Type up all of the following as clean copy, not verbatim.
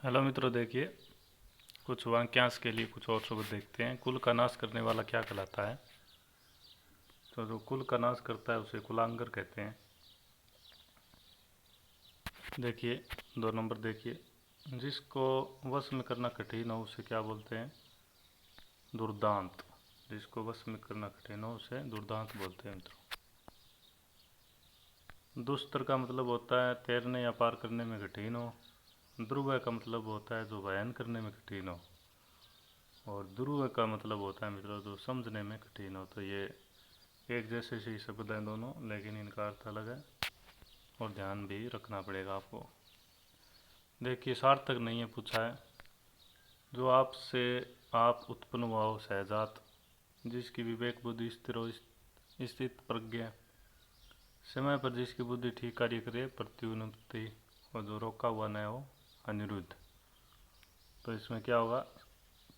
Hello मित्रों, देखिए कुछ वाक्यांश के लिए कुछ और शब्द देखते हैं। कुल का नाश करने वाला क्या कहलाता है? तो जो कुल का नाश करता है उसे कुलांगर कहते हैं। देखिए 2 नंबर देखिए, जिसको वश में करना कठिन हो उसे क्या बोलते हैं? दुर्दांत। जिसको वश में करना कठिन हो उसे दुर्दांत बोलते हैं मित्रों। दुस्तर का मतलब होता है तैरने या पार करने में कठिन हो। ध्रुव का मतलब होता है जो वहन करने में कठिन हो। और ध्रुव का मतलब होता है मित्रों जो समझने में कठिन हो। तो ये एक जैसे से ही शब्द हैं दोनों, लेकिन इनका अर्थ अलग है और ध्यान भी रखना पड़ेगा आपको। देखिए सार्थक नहीं है पूछा है। जो आपसे आप उत्पन्न हुआ हो सहजात, जिसकी विवेक बुद्धि स्थिर हो स्थित प्रज्ञा, समय पर जिसकी बुद्धि ठीक कार्य करे प्रत्युन्नति, और जो रोका हुआ न हो अनिरुद्ध। तो इसमें क्या होगा?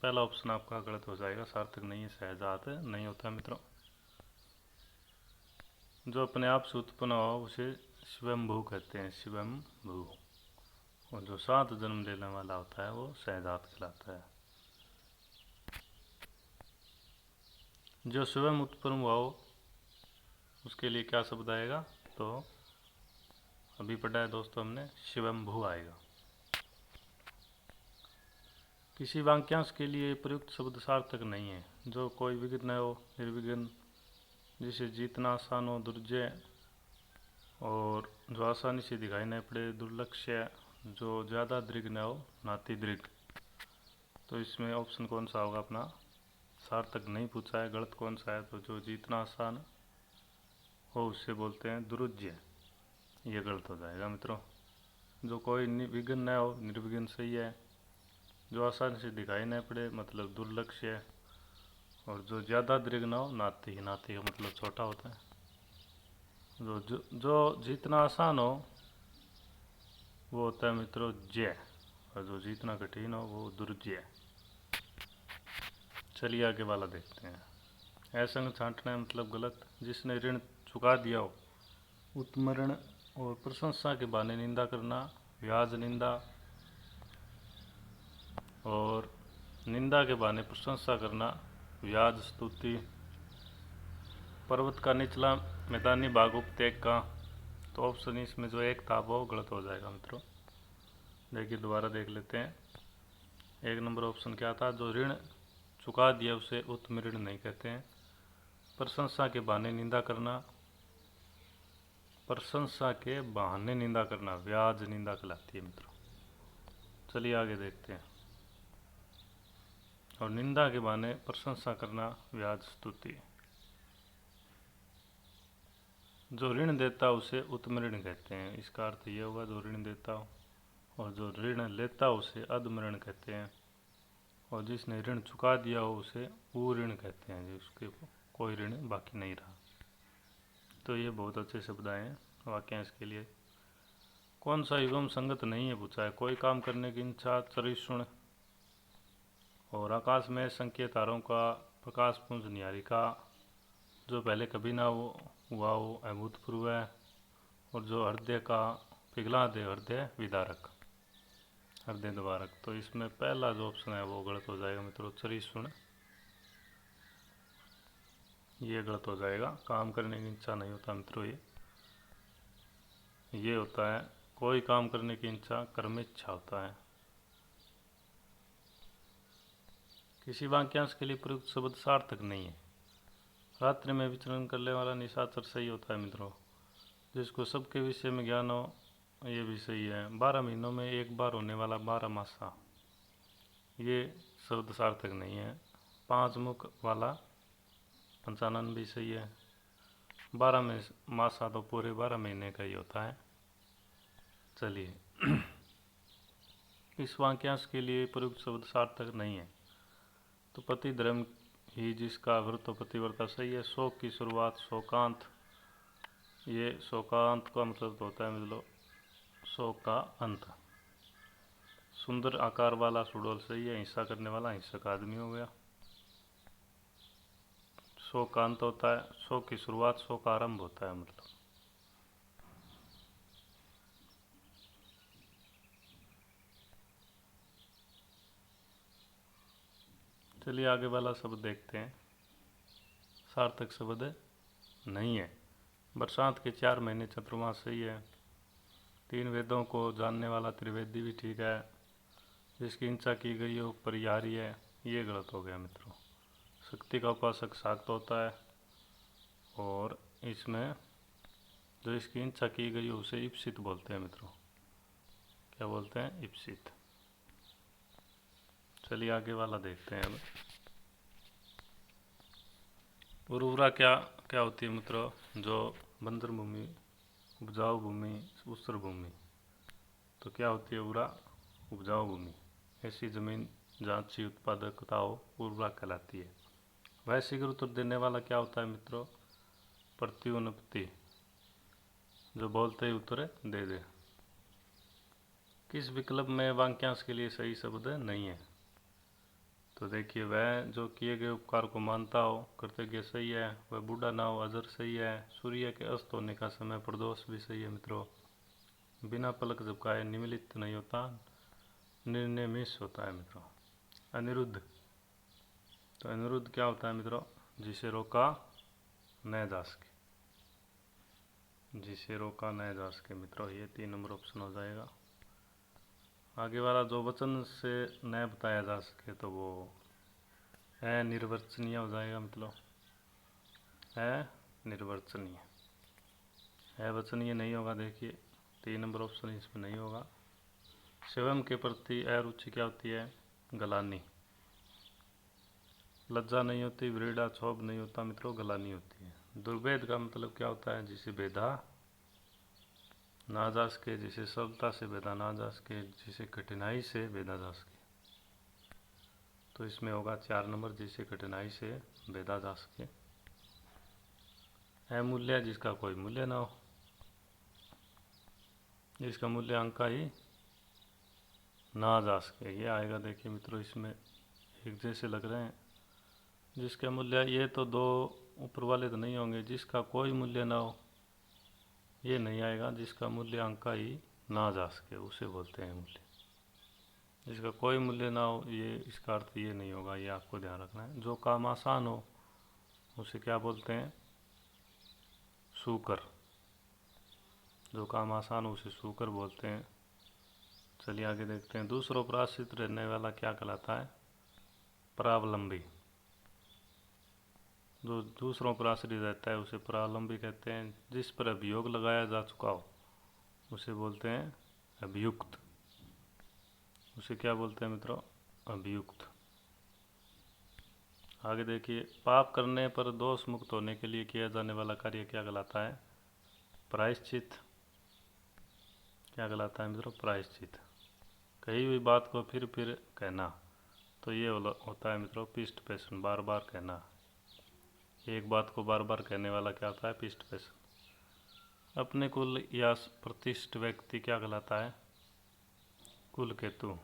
पहला ऑप्शन आपका गलत हो जाएगा। सार्थक नहीं है, सहजात नहीं होता मित्रों। जो अपने आप से उत्पन्न हो उसे स्वयंभू कहते हैं, स्वयंभू। और जो 7 जन्म लेने वाला होता है वो सहजात कहलाता है। जो स्वयं उत्पन्न हुआ हो उसके लिए क्या शब्द आएगा? तो अभी पढ़ा है दोस्तों हमने, स्वयंभू आएगा। किसी वाक्यांश के लिए प्रयुक्त शब्द सार्थक नहीं है। जो कोई विघ्न न हो, निर्विघ्न, जिसे जीतना आसान हो, दुर्जय, और जो आसानी से दिखाई नहीं पड़े, दुर्लक्ष्य, जो ज़्यादा दृढ़ न हो, नाति दृढ़। तो इसमें ऑप्शन कौन सा होगा अपना? सार्थक नहीं पूछा है, गलत कौन सा है? तो जो जीतना आसान हो उससे बोलते हैं दुरुज्य। ये गलत हो जाएगा मित्रों। जो कोई विघ्न न हो, निर्विघ्न सही है। जो आसानी से दिखाई न पड़े मतलब दुर्लक्ष्य, और जो ज़्यादा दीर्घ न हो नाती। नाती का मतलब छोटा होता है। जो जितना आसान हो वो होता है मित्रों जय, और जो जितना कठिन हो वो दुर्जय। चलिए आगे वाला देखते हैं। असंग छांटना मतलब गलत। जिसने ऋण चुका दिया हो, उत्मरण और प्रशंसा के बहाने निंदा करना, व्याज निंदा, और निंदा के बहाने प्रशंसा करना, व्याज स्तुति। पर्वत का निचला मैदानी भाग उपत्यक का। तो ऑप्शन इसमें जो एक था वो गलत हो जाएगा मित्रों। देखिए दोबारा देख लेते हैं। 1 नंबर ऑप्शन क्या था? जो ऋण चुका दिया उसे उत्तम ऋण नहीं कहते हैं। प्रशंसा के बहाने निंदा करना, प्रशंसा के बहाने निंदा करना व्याज निंदा कहलाती है मित्रों। चलिए आगे देखते हैं। और निंदा के बहाने प्रशंसा करना व्याज स्तुति। जो ऋण देता उसे उत्तम ऋण कहते हैं। इसका अर्थ ये होगा जो ऋण देता हो, और जो ऋण लेता उसे अधम ऋण कहते हैं। और जिसने ऋण चुका दिया हो उसे वो ऋण कहते हैं, जिसके कोई ऋण बाकी नहीं रहा। तो ये बहुत अच्छे शब्द आए हैं वाक्यांश के लिए। कौन सा युगम संगत नहीं है पूछा है। कोई काम करने की इच्छा, चरिष्ण, और आकाश में संकेत तारों का, प्रकाश पुंज निहारिका, जो पहले कभी ना हुआ हो अभूतपूर्व है, और जो हृदय का पिघला दे हृदय विदारक, हृदय द्वारक। तो इसमें पहला जो ऑप्शन है वो गलत हो जाएगा मित्रों, चरिष्ण। ये गलत हो जाएगा। काम करने की इच्छा नहीं होता मित्रों, ये होता है कोई काम करने की इच्छा, कर्म इच्छा होता है। किसी वाक्यांश के लिए प्रयुक्त शब्द सार्थक नहीं है। रात्रि में विचरण करने वाला निशाचर सही होता है मित्रों। जिसको सबके विषय में ज्ञान हो ये भी सही है। 12 महीनों में एक बार होने वाला 12 मासा, ये शब्द सार्थक नहीं है। 5 मुख वाला पंचानन भी सही है। 12 में मासा तो पूरे 12 महीने का ही होता है। चलिए इस वाक्यांश के लिए प्रयुक्त शब्द सार्थक नहीं है। तो पति धर्म ही जिसका व्रत पतिव्रता सही है। शोक की शुरुआत, शोकांत, ये शोकांत का मतलब होता है मतलब शोक का अंत। सुंदर आकार वाला सुडोल सही है। हिंसा करने वाला हिंसक आदमी हो गया। शोकांत होता है शोक की शुरुआत, शोक आरंभ होता है मतलब। चलिए आगे वाला शब्द देखते हैं। सार्थक शब्द नहीं है। बरसात के 4 महीने चतुर्मास सही है। 3 वेदों को जानने वाला त्रिवेदी भी ठीक है। जिसकी हिंसा की गई हो परिहारी है, ये गलत हो गया मित्रों। शक्ति का उपासक शाक्त होता है, और इसमें जो इसकी हिंसा की गई हो उसे इप्सित बोलते हैं मित्रों। क्या बोलते हैं? इप्सित। चलिए आगे वाला देखते हैं अब। उर्वरा क्या क्या होती है मित्रों? जो बंजर भूमि, उपजाऊ भूमि, ऊसर भूमि। तो क्या होती है उर्वरा? उपजाऊ भूमि। ऐसी जमीन जहाँ अच्छी उत्पादकता हो, उर्वरा कहलाती है। वह शीघ्र उत्तर देने वाला क्या होता है मित्रों? प्रत्युन्नति, जो बोलते ही उत्तर दे दे। किस विकल्प में वाक्यांश के लिए सही शब्द नहीं है? तो देखिए, वह जो किए गए उपकार को मानता हो, कृतज्ञ सही है। वह बूढ़ा ना हो, अजर सही है। सूर्य के अस्त होने का समय प्रदोष भी सही है मित्रों। बिना पलक झपकाए निमिलित नहीं होता, निर्णय मिस होता है मित्रों। अनिरुद्ध, तो अनिरुद्ध क्या होता है मित्रों? जिसे रोका न जा सके। जिसे रोका न जा सके मित्रों, ये 3 नंबर ऑप्शन हो जाएगा। आगे वाला जो वचन से न बताया जा सके तो वो अनिर्वचनीय हो जाएगा मित्रों। अनिर्वचनीय, अवचनीय नहीं होगा। देखिए 3 नंबर ऑप्शन इसमें नहीं होगा। स्वयं के प्रति अरुचि क्या होती है? गलानी। लज्जा नहीं होती, वृड़ा क्षोभ नहीं होता मित्रों, गलानी होती है। दुर्भेद का मतलब क्या होता है? जिसे भेदा ना जा सके, जिसे सरलता से भेदा ना जा सके, जिसे कठिनाई से भेदा जा सके। तो इसमें होगा 4 नंबर, जिसे कठिनाई से भेदा जा सके। अमूल्य, जिसका कोई मूल्य ना हो, जिसका मूल्य अंक ही ना जा सके, ये आएगा। देखिए मित्रों, इसमें एक जैसे लग रहे हैं। जिसका मूल्य, ये तो 2 ऊपर वाले तो नहीं होंगे। जिसका कोई मूल्य ना हो, ये नहीं आएगा। जिसका मूल्य अंक ही ना जा सके, उसे बोलते हैं मूल्य। जिसका कोई मूल्य ना हो, ये इसका अर्थ ये नहीं होगा, ये आपको ध्यान रखना है। जो काम आसान हो उसे क्या बोलते हैं? सूकर। जो काम आसान हो उसे सूकर बोलते हैं। चलिए आगे देखते हैं। दूसरों पर आश्रित रहने वाला क्या कहलाता है? परावलंबी। जो दूसरों पर आश्रित रहता है उसे परावलंबी कहते हैं। जिस पर अभियोग लगाया जा चुका हो उसे बोलते हैं अभियुक्त। उसे क्या बोलते हैं मित्रों? अभियुक्त। आगे देखिए, पाप करने पर दोष मुक्त होने के लिए किया जाने वाला कार्य क्या कहलाता है? प्रायश्चित। क्या कहलाता है मित्रों? प्रायश्चित। कही हुई बात को फिर कहना, तो ये होता है मित्रों पृष्ठपोषण, बार बार कहना। एक बात को बार बार कहने वाला क्या होता है? पृष्ठपोषण। अपने कुल या प्रतिष्ठित व्यक्ति क्या कहलाता है? कुल केतु।